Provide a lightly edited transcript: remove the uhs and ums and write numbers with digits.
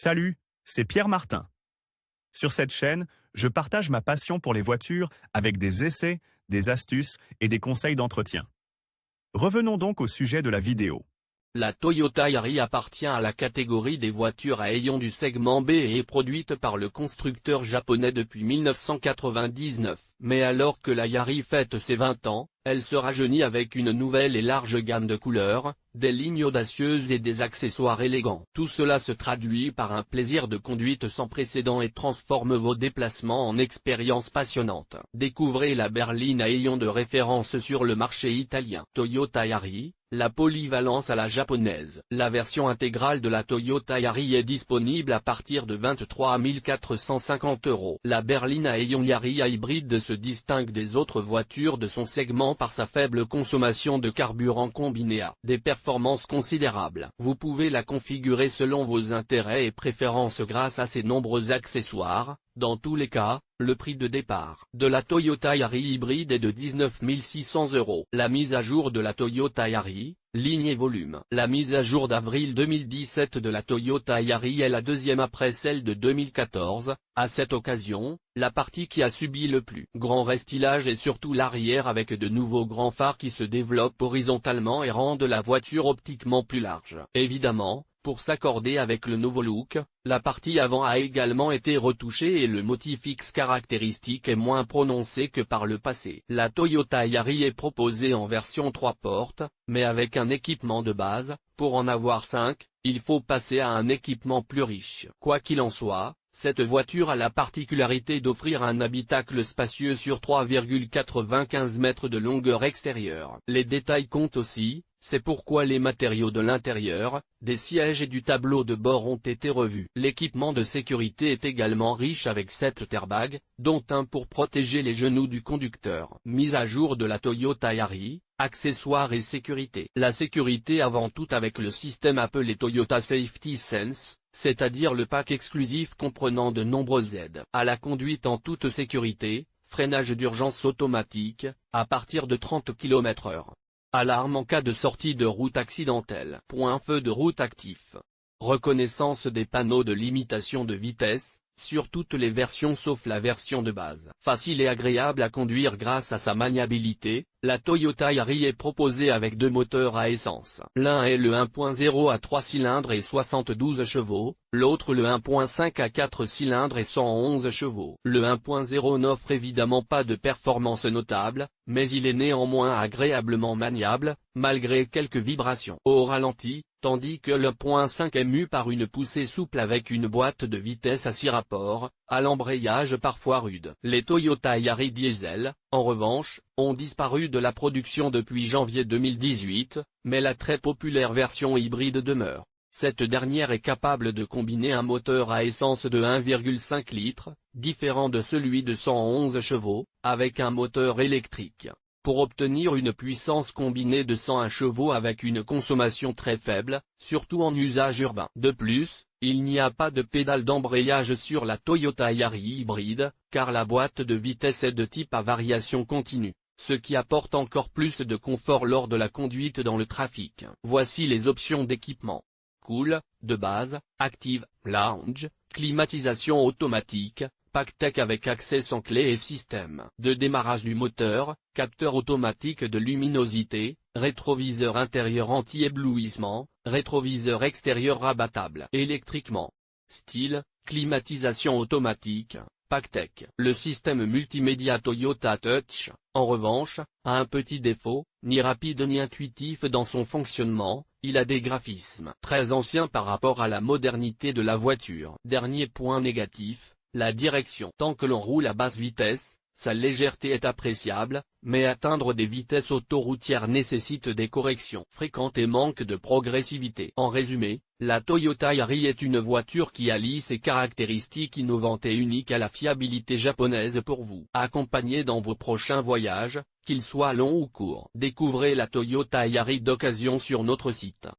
Salut, c'est Pierre Martin. Sur cette chaîne, je partage ma passion pour les voitures avec des essais, des astuces et des conseils d'entretien. Revenons donc au sujet de la vidéo. La Toyota Yaris appartient à la catégorie des voitures à ayants du segment B et est produite par le constructeur japonais depuis 1999. Mais alors que la Yaris fête ses 20 ans, elle se rajeunit avec une nouvelle et large gamme de couleurs, des lignes audacieuses et des accessoires élégants. Tout cela se traduit par un plaisir de conduite sans précédent et transforme vos déplacements en expériences passionnantes. Découvrez la berline à ayants de référence sur le marché italien. Toyota Yaris, la polyvalence à la japonaise. La version intégrale de la Toyota Yaris est disponible à partir de 23 450 €. La berline à ayants Yaris hybride se distingue des autres voitures de son segment par sa faible consommation de carburant combinée à des performances considérables. Vous pouvez la configurer selon vos intérêts et préférences grâce à ses nombreux accessoires. Dans tous les cas, le prix de départ de la Toyota Yaris hybride est de 19 600 €. La mise à jour de la Toyota Yaris, ligne et volume. La mise à jour d'avril 2017 de la Toyota Yaris est la deuxième après celle de 2014. À cette occasion, la partie qui a subi le plus grand restylage est surtout l'arrière avec de nouveaux grands phares qui se développent horizontalement et rendent la voiture optiquement plus large. Évidemment, pour s'accorder avec le nouveau look, la partie avant a également été retouchée et le motif X caractéristique est moins prononcé que par le passé. La Toyota Yaris est proposée en version 3 portes, mais avec un équipement de base. Pour en avoir 5, il faut passer à un équipement plus riche. Quoi qu'il en soit, cette voiture a la particularité d'offrir un habitacle spacieux sur 3,95 mètres de longueur extérieure. Les détails comptent aussi. C'est pourquoi les matériaux de l'intérieur, des sièges et du tableau de bord ont été revus. L'équipement de sécurité est également riche avec 7 airbags, dont un pour protéger les genoux du conducteur. Mise à jour de la Toyota Yaris, accessoires et sécurité. La sécurité avant tout avec le système appelé Toyota Safety Sense, c'est-à-dire le pack exclusif comprenant de nombreuses aides à la conduite en toute sécurité, freinage d'urgence automatique, à partir de 30 km/h. Alarme en cas de sortie de route accidentelle. Feu de route actif. Reconnaissance des panneaux de limitation de vitesse, sur toutes les versions sauf la version de base. Facile et agréable à conduire grâce à sa maniabilité, la Toyota Yaris est proposée avec deux moteurs à essence. L'un est le 1.0 à 3 cylindres et 72 chevaux, l'autre le 1.5 à 4 cylindres et 111 chevaux. Le 1.0 n'offre évidemment pas de performance notable, mais il est néanmoins agréablement maniable, malgré quelques vibrations au ralenti, tandis que le 1.5 est mu par une poussée souple avec une boîte de vitesse à 6 rapports, à l'embrayage parfois rude. Les Toyota Yaris diesel, en revanche, ont disparu de la production depuis janvier 2018, mais la très populaire version hybride demeure. Cette dernière est capable de combiner un moteur à essence de 1,5 litres, différent de celui de 111 chevaux, avec un moteur électrique, pour obtenir une puissance combinée de 101 chevaux avec une consommation très faible, surtout en usage urbain. De plus, il n'y a pas de pédale d'embrayage sur la Toyota Yaris hybride, car la boîte de vitesse est de type à variation continue, ce qui apporte encore plus de confort lors de la conduite dans le trafic. Voici les options d'équipement. Cool, de base, active, lounge, climatisation automatique, pack tech avec accès sans clé et système de démarrage du moteur, capteur automatique de luminosité, rétroviseur intérieur anti-éblouissement, rétroviseur extérieur rabattable électriquement. Style, climatisation automatique, pack tech. Le système multimédia Toyota Touch, en revanche, a un petit défaut, ni rapide ni intuitif dans son fonctionnement. Il a des graphismes très anciens par rapport à la modernité de la voiture. Dernier point négatif, la direction. Tant que l'on roule à basse vitesse, sa légèreté est appréciable, mais atteindre des vitesses autoroutières nécessite des corrections fréquentes et manque de progressivité. En résumé, la Toyota Yaris est une voiture qui allie ses caractéristiques innovantes et uniques à la fiabilité japonaise pour vous accompagner dans vos prochains voyages, qu'ils soient longs ou courts. Découvrez la Toyota Yaris d'occasion sur notre site.